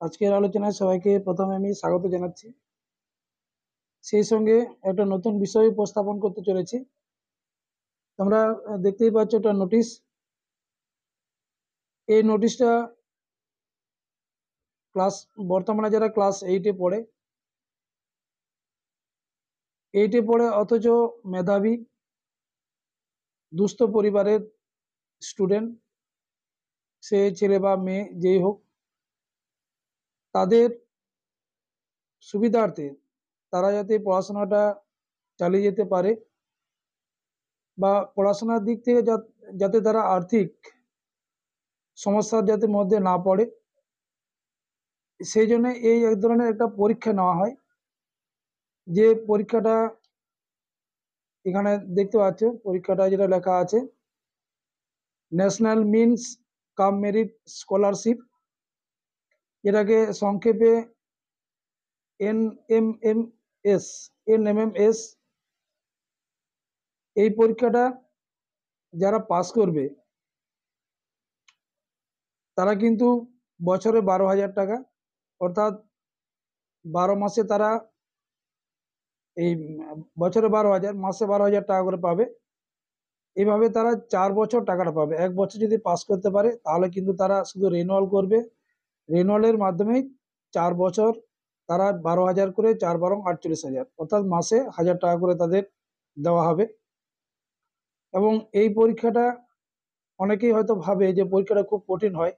আজকের আলোচনায় সবাইকে প্রথমে আমি স্বাগত জানাচ্ছি। সেই সঙ্গে একটা নতুন বিষয় উপস্থাপন করতে চলেছি। তোমরা দেখতেই পাচ্ছ একটা নোটিশ। এই নোটিশটা বর্তমানে যারা ক্লাস 8-এ পড়ে অথচ মেধাবী দুস্থ পরিবারের স্টুডেন্ট, সে ছেলে বা মেয়ে যেই হোক, তাদের সুবিধার্থে তারা যাতে পড়াশোনাটা চালিয়ে যেতে পারে বা পড়াশোনার দিক থেকে যাতে তারা আর্থিক সমস্যার যাতে মধ্যে না পড়ে, সেই জন্য এই এক ধরনের একটা পরীক্ষা নেওয়া হয়। যে পরীক্ষাটা এখানে দেখতে পাচ্ছ, পরীক্ষাটা যেটা লেখা আছে ন্যাশনাল মিনস কাম মেরিট স্কলারশিপ, এটাকে সংক্ষেপে এনএমএমএস। এই পরীক্ষাটা যারা পাস করবে তারা কিন্তু বছরে 12,000 টাকা, অর্থাৎ 12 মাসে তারা এই বছরে 12,000, মাসে 12,000 টাকা করে পাবে। এইভাবে তারা 4 বছর টাকাটা পাবে। এক বছর যদি পাস করতে পারে তাহলে কিন্তু তারা শুধু রিনিউয়াল করবে, রিনিউয়ালের মাধ্যমেই 4 বছর তারা 12,000 করে, 4 বারং 48,000, অর্থাৎ মাসে 1,000 টাকা করে তাদের দেওয়া হবে। এবং এই পরীক্ষাটা অনেকেই হয়তো ভাবে যে পরীক্ষাটা খুব কঠিন হয়,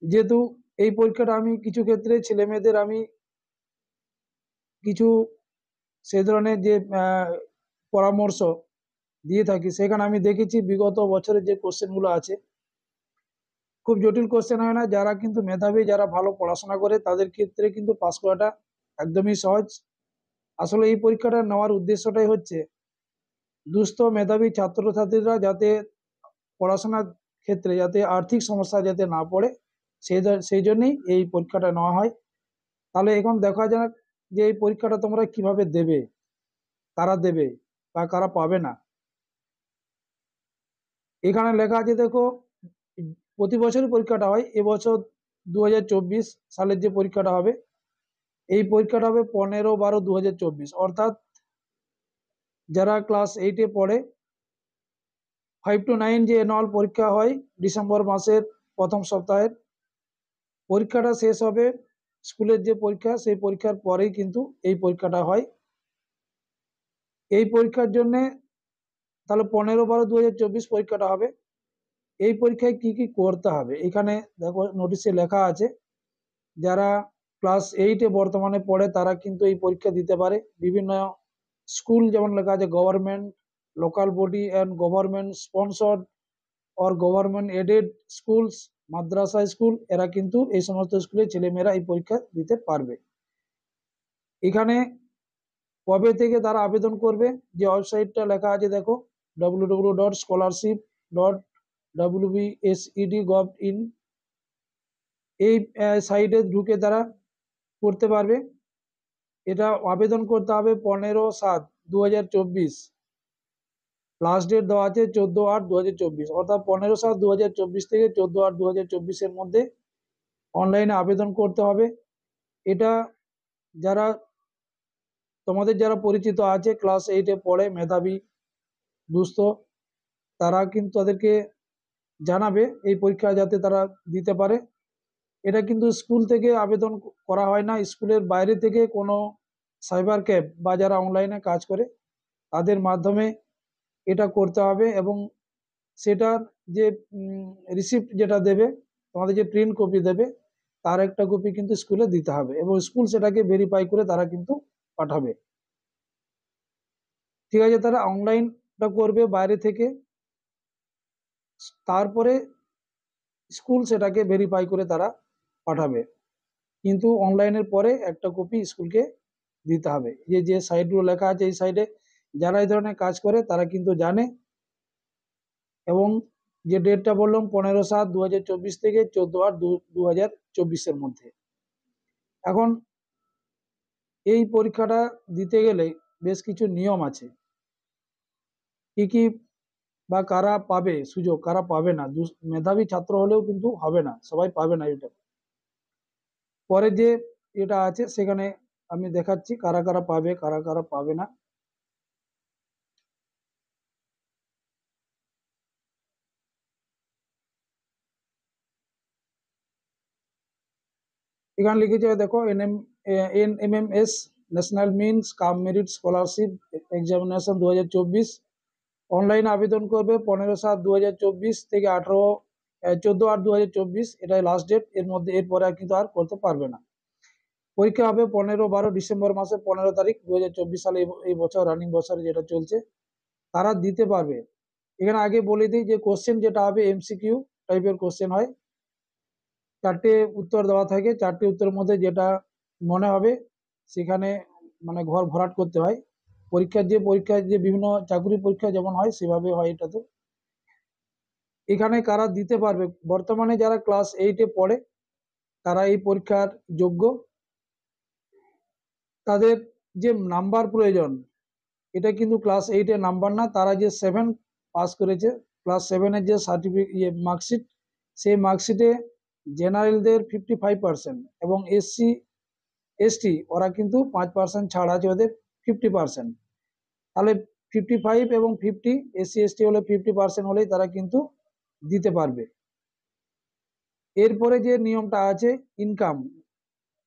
যেহেতু এই পরীক্ষাটা আমি কিছু ক্ষেত্রে ছেলে মেয়েদের আমি কিছু সেই ধরনের যে পরামর্শ দিয়ে থাকি, সেখানে আমি দেখেছি বিগত বছরের যে কোশ্চেনগুলো আছে খুব জটিল কোশ্চেন হয় না। যারা কিন্তু মেধাবী, যারা ভালো পড়াশোনা করে, তাদের ক্ষেত্রে কিন্তু পাস করাটা একদমই সহজ। আসলে এই পরীক্ষাটা নেওয়ার উদ্দেশ্যটাই হচ্ছে দুস্থ মেধাবী ছাত্রছাত্রীরা যাতে পড়াশোনার ক্ষেত্রে যাতে আর্থিক সমস্যা যাতে না পড়ে, সেই জন্যই এই পরীক্ষাটা নেওয়া হয়। তাহলে এখন দেখা যাক যে এই পরীক্ষাটা তোমরা কিভাবে দেবে, কারা দেবে বা কারা পাবে না। এখানে লেখা আছে দেখো, প্রতি বছরই পরীক্ষাটা হয়। এবছর 2024 সালের যে পরীক্ষাটা হবে, এই পরীক্ষাটা হবে 15-12-2024, অর্থাৎ যারা ক্লাস 8-এ পড়ে 5 to 9 যে অ্যানুয়াল পরীক্ষা হয় ডিসেম্বর মাসের প্রথম সপ্তাহের, পরীক্ষাটা শেষ হবে স্কুলের যে পরীক্ষা, সেই পরীক্ষার পরেই কিন্তু এই পরীক্ষাটা হয়। এই পরীক্ষার জন্য তাহলে 15-12-2024 পরীক্ষাটা হবে। এই পরীক্ষায় কি কি করতে হবে এখানে দেখো নোটিশে লেখা আছে। যারা ক্লাস 8-এ বর্তমানে পড়ে তারা কিন্তু এই পরীক্ষা দিতে পারে। বিভিন্ন স্কুল, যেমন লেখা আছে government, local body and government sponsored or government aided schools, মাদ্রাসা স্কুল, এরা কিন্তু এই সমস্ত স্কুলে ছেলেমেয়েরা এই পরীক্ষা দিতে পারবে। এখানে কবে থেকে তারা আবেদন করবে, যে ওয়েবসাইটটা লেখা আছে দেখো www.scholarship.wbsed.gov.in, এই সাইটে ঢুকে তারা করতে পারবে। এটা আবেদন করতে হবে 15/7-2024, লাস্ট ডেট দেওয়া আছে 14/8-2024, অর্থাৎ 15/7-2024 থেকে 14/8-2024 মধ্যে অনলাইনে আবেদন করতে হবে। এটা যারা তোমাদের যারা পরিচিত আছে ক্লাস 8-এ পড়ে মেধাবী দুস্থ, তারা কিন্তু তাদেরকে জানাবে এই পরীক্ষা যাতে তারা দিতে পারে। এটা কিন্তু স্কুল থেকে আবেদন করা হয় না, স্কুলের বাইরে থেকে কোনো সাইবার ক্যাফ বা যারা অনলাইনে কাজ করে তাদের মাধ্যমে এটা করতে হবে। এবং সেটার যে রিসিপ্ট যেটা দেবে, তোমাদের যে প্রিন্ট কপি দেবে, তার একটা কপি কিন্তু স্কুলে দিতে হবে এবং স্কুল সেটাকে ভেরিফাই করে তারা কিন্তু পাঠাবে। ঠিক আছে, তারা অনলাইনটা করবে বাইরে থেকে, তারপরে স্কুল সেটাকে ভেরিফাই করে তারা পাঠাবে। কিন্তু অনলাইনের পরে একটা কপি স্কুলকে দিতে হবে। যে সাইটগুলো লেখা আছে এই সাইডে যারা এই ধরনের কাজ করে তারা কিন্তু জানে। এবং যে ডেটটা বললাম 15/7-2024 থেকে 14/8-2024 মধ্যে। এখন এই পরীক্ষাটা দিতে গেলে বেশ কিছু নিয়ম আছে, কি কি বা কারা পাবে সুযোগ, কারা পাবে না। মেধাবী ছাত্র হলেও কিন্তু হবে না, সবাই পাবে না এটা। পরে যে এটা আছে সেখানে আমি দেখাচ্ছি কারা কারা পাবে কারা কারা পাবে না। এখানে লিখেছে দেখো NMMS ন্যাশনাল মিনস কাম মেরিট স্কলারশিপ এক্সামিনেশন 2024 অনলাইনে আবেদন করবে 15/7/2024 থেকে 14/8/2024, এটাই লাস্ট ডেট। এর মধ্যে এরপরে কিন্তু আর করতে পারবে না। পরীক্ষা হবে 15-12 ডিসেম্বর মাসে 15 তারিখ 2024 সালে, এই বছর রানিং বছরে যেটা চলছে তারা দিতে পারবে। এখানে আগে বলে দিই যে কোশ্চেন যেটা হবে MCQ টাইপের কোশ্চেন হয়, 4টে উত্তর দেওয়া থাকে, 4টে উত্তরের মধ্যে যেটা মনে হবে সেখানে মানে ঘর ভরাট করতে হয়। পরীক্ষার যে বিভিন্ন চাকরি পরীক্ষা যেমন হয় সেভাবে হয় এটাতে। এখানে কারা দিতে পারবে, বর্তমানে যারা ক্লাস 8-এ পড়ে তারা এই পরীক্ষার যোগ্য। তাদের যে নাম্বার প্রয়োজন, এটা কিন্তু ক্লাস 8-এর নাম্বার না, তারা যে 7 পাস করেছে, ক্লাস 7-এর যে সার্টিফিকেট মার্কশিট, সেই মার্কশিটে জেনারেলদের 55% এবং SC ST ওরা কিন্তু 5% ছাড় আছে, ওদের 50%। তাহলে 55 এবং 50, SC ST হলে 50% হলেই তারা কিন্তু দিতে পারবে। এরপরে যে নিয়মটা আছে ইনকাম,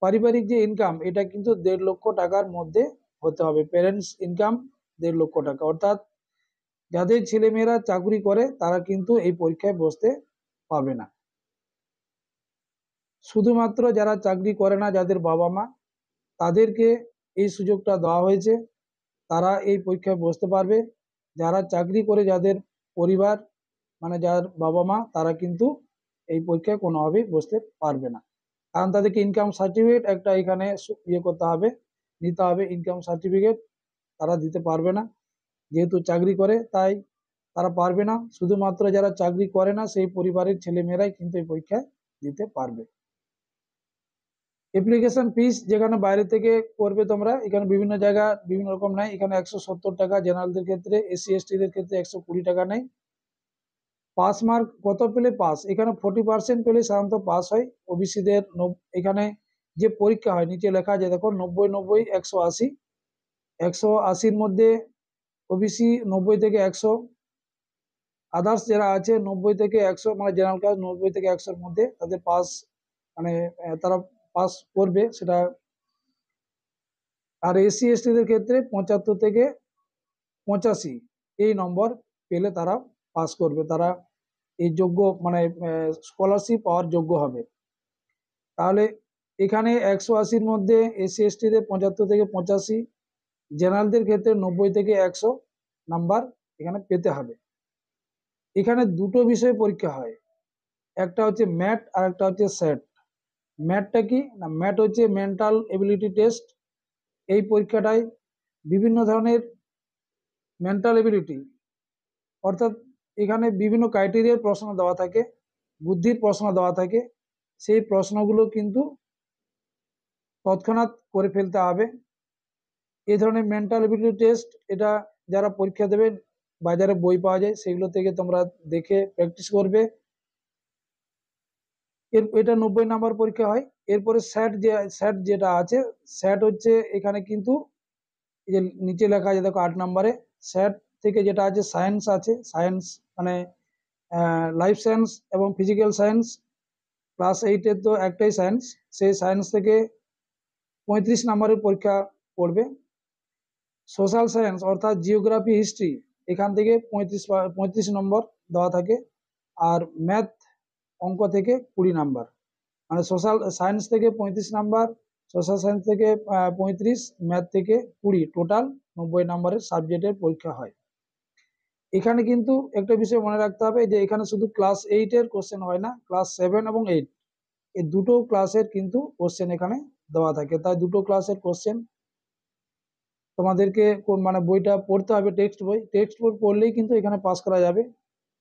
পারিবারিক যে ইনকাম, এটা কিন্তু 1.5 লক্ষ টাকার মধ্যে হতে হবে। প্যারেন্টস ইনকাম 1.5 লক্ষ টাকা, অর্থাৎ যাদের ছেলেমেয়েরা চাকরি করে তারা কিন্তু এই পরীক্ষায় বসতে পাবে না। শুধুমাত্র যারা চাকরি করে না, যাদের বাবা মা, তাদেরকে এই সুযোগটা দেওয়া হয়েছে, তারা এই পরীক্ষায় বসতে পারবে। যারা চাকরি করে, যাদের পরিবার মানে যার বাবা মা, তারা কিন্তু এই পরীক্ষায় কোনোভাবেই বসতে পারবে না, কারণ তাদেরকে ইনকাম সার্টিফিকেট একটা এখানে করতে হবে, নিতে হবে ইনকাম সার্টিফিকেট। তারা দিতে পারবে না, যেহেতু চাকরি করে তাই তারা পারবে না। শুধুমাত্র যারা চাকরি করে না সেই পরিবারের ছেলেমেয়েরাই কিন্তু এই পরীক্ষায় দিতে পারবে। অ্যাপ্লিকেশন ফিস যেখানে বাইরে থেকে করবে তোমরা, এখানে বিভিন্ন জায়গা বিভিন্ন রকম নেয়। এখানে 170 টাকা জেনারেলদের ক্ষেত্রে, SC ST-দের ক্ষেত্রে 120 টাকা নেয়। পাস মার্ক কত পেলে পাস, এখানে 40% পেলে সাধারণত পাস হয়। ওবিসিদের এখানে যে পরীক্ষা হয় নিচে লেখা আছে দেখো, 90-90-180, 180-র মধ্যে ওবিসি 90 থেকে 100, আদার্স যারা আছে 90 থেকে 100, মানে জেনারেল কাস্ট 90 থেকে 100-র মধ্যে তাদের পাস, মানে তারা পাস করবে সেটা। আর SC ST-দের ক্ষেত্রে 75 থেকে 85 এই নম্বর পেলে তারা পাস করবে, তারা এই যোগ্য মানে স্কলারশিপ পাওয়ার যোগ্য হবে। তাহলে এখানে 180-র মধ্যে SC ST-দের 75 থেকে 85, জেনারেলদের ক্ষেত্রে 90 থেকে 100 নাম্বার এখানে পেতে হবে। এখানে দুটো বিষয়ে পরীক্ষা হয়, একটা হচ্ছে ম্যাট আর একটা হচ্ছে স্যাট। ম্যাটটা কি না, ম্যাট হচ্ছে মেন্টাল এবিলিটি টেস্ট। এই পরীক্ষাটায় বিভিন্ন ধরনের মেন্টাল এবিলিটি, অর্থাৎ এখানে বিভিন্ন ক্রাইটেরিয়ার প্রশ্ন দেওয়া থাকে, বুদ্ধির প্রশ্ন দেওয়া থাকে। সেই প্রশ্নগুলো কিন্তু তৎক্ষণাৎ করে ফেলতে হবে। এই ধরনের মেন্টাল এবিলিটি টেস্ট, এটা যারা পরীক্ষা দেবে বাজারে বই পাওয়া যায়, সেগুলো থেকে তোমরা দেখে প্র্যাকটিস করবে। এটা 90 নাম্বার পরীক্ষা হয়। এরপরে স্যাট যেটা আছে, স্যাট হচ্ছে এখানে কিন্তু এই যে নিচে লেখা আছে দেখো 8 নম্বরে, স্যাট থেকে যেটা আছে সায়েন্স আছে, সায়েন্স মানে লাইফ সায়েন্স এবং ফিজিক্যাল সায়েন্স, ক্লাস 8-এর তো একটাই সায়েন্স, সেই সায়েন্স থেকে 35 নম্বরের পরীক্ষা পড়বে। সোশ্যাল সায়েন্স অর্থাৎ জিওগ্রাফি হিস্ট্রি, এখান থেকে 35 নম্বর দেওয়া থাকে। আর ম্যাথ অঙ্ক থেকে 20 নাম্বার, মানে সোশ্যাল সায়েন্স থেকে 35 নাম্বার, সোশ্যাল সায়েন্স থেকে 35, ম্যাথ থেকে 20, টোটাল 90 নাম্বারের সাবজেক্টের পরীক্ষা হয়। এখানে কিন্তু একটা বিষয় মনে রাখতে হবে যে এখানে শুধু ক্লাস 8-এর কোশ্চেন হয় না, ক্লাস 7 এবং 8 এই দুটো ক্লাসের কিন্তু কোশ্চেন এখানে দেওয়া থাকে। তাই দুটো ক্লাসের কোশ্চেন তোমাদেরকে মানে বইটা পড়তে হবে, টেক্সট বই পড়লেই কিন্তু এখানে পাস করা যাবে।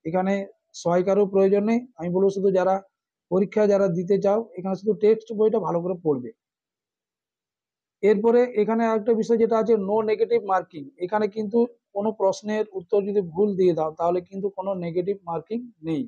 এখানে সহায়িকারও প্রয়োজন নেই। আমি বলবো শুধু যারা পরীক্ষা যারা দিতে চাও, এখানে শুধু টেক্সট বইটা ভালো করে পড়বে। এরপরে এখানে একটা বিষয় যেটা আছে নো নেগেটিভ মার্কিং, এখানে কিন্তু কোনো প্রশ্নের উত্তর যদি ভুল দিয়ে দাও তাহলে কিন্তু কোনো নেগেটিভ মার্কিং নেই।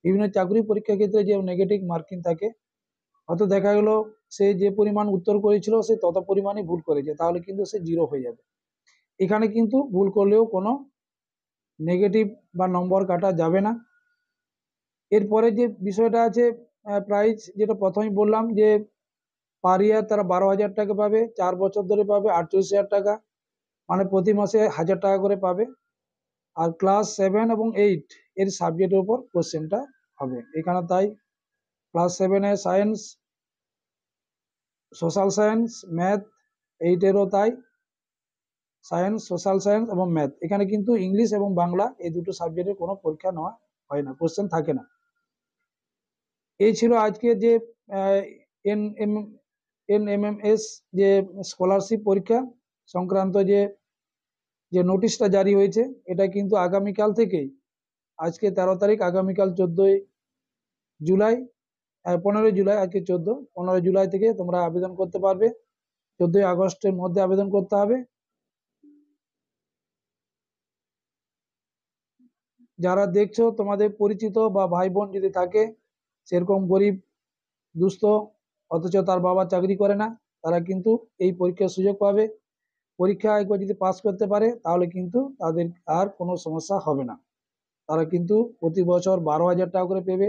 বিভিন্ন চাকরি পরীক্ষার ক্ষেত্রে যে নেগেটিভ মার্কিং থাকে, হয়তো দেখা গেল সে যে পরিমাণ উত্তর করেছিল সে তত পরিমাণই ভুল করেছে, তাহলে কিন্তু সে 0 হয়ে যাবে। এখানে কিন্তু ভুল করলেও কোনো নেগেটিভ বা নম্বর কাটা যাবে না। এরপরে যে বিষয়টা আছে প্রাইজ, যেটা প্রথমেই বললাম যে পার ইয়ার তারা 12,000 টাকা পাবে, 4 বছর ধরে পাবে 38,000 টাকা, মানে প্রতি মাসে 1,000 টাকা করে পাবে। আর ক্লাস 7 এবং 8 এর সাবজেক্টের উপর কোশ্চেনটা হবে এখানে। তাই ক্লাস 7-এ সায়েন্স, সোশ্যাল সায়েন্স, ম্যাথ, 8-এরও তাই সায়েন্স, সোশ্যাল সায়েন্স এবং ম্যাথ। এখানে কিন্তু ইংলিশ এবং বাংলা এই দুটো সাবজেক্টের কোনো পরীক্ষা নেওয়া হয় না, কোশ্চেন থাকে না। এই ছিল আজকের যে এনএমএমএস যে স্কলারশিপ পরীক্ষা সংক্রান্ত যে নোটিশটা জারি হয়েছে, এটা কিন্তু আগামীকাল থেকেই, আজকে 13 তারিখ, আগামীকাল 14 জুলাই, 15 জুলাই, আজকে 14, 15 জুলাই থেকে তোমরা আবেদন করতে পারবে। 14 আগস্টের মধ্যে আবেদন করতে হবে। যারা দেখছো তোমাদের পরিচিত বা ভাই বোন যদি থাকে সেরকম গরিব দুস্থ, অথচ তার বাবা চাকরি করে না, তারা কিন্তু এই পরীক্ষার সুযোগ পাবে। পরীক্ষা একবার যদি পাস করতে পারে তাহলে কিন্তু তাদের আর কোনো সমস্যা হবে না। তারা কিন্তু প্রতি বছর 12,000 টাকা করে পাবে।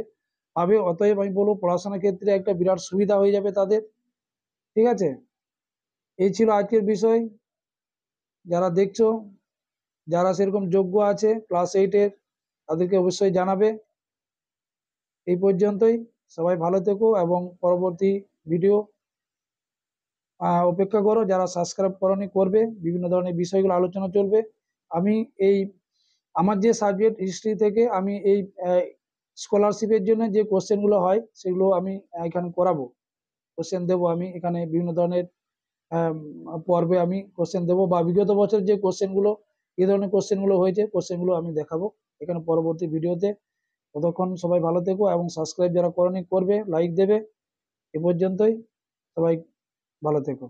অতএব আমি বলবো পড়াশোনার ক্ষেত্রে একটা বিরাট সুবিধা হয়ে যাবে তাদের। ঠিক আছে, এই ছিল আজকের বিষয়। যারা দেখছো, যারা সেরকম যোগ্য আছে ক্লাস 8-এর, তাদেরকে অবশ্যই জানাবে। এই পর্যন্তই, সবাই ভালো থেকো এবং পরবর্তী ভিডিও অপেক্ষা করো। যারা সাবস্ক্রাইব করনি করবে, বিভিন্ন ধরনের বিষয়গুলো আলোচনা চলবে। আমি এই আমার যে সাবজেক্ট হিস্ট্রি থেকে আমি এই স্কলারশিপের জন্য যে কোশ্চেনগুলো হয় সেগুলো আমি এখানে করাবো, কোশ্চেন দেবো আমি এখানে। বিভিন্ন ধরনের পর্বে আমি কোশ্চেন দেবো, বা বিগত বছর যে কোশ্চেনগুলো, এই ধরনের কোশ্চেনগুলো হয়েছে, কোশ্চেনগুলো আমি দেখাবো এখানে পরবর্তী ভিডিওতে। ততক্ষণ সবাই ভালো থেকো এবং সাবস্ক্রাইব যারা করনি করবে, লাইক দেবে। এ পর্যন্তই, সবাই ভালো থেকো।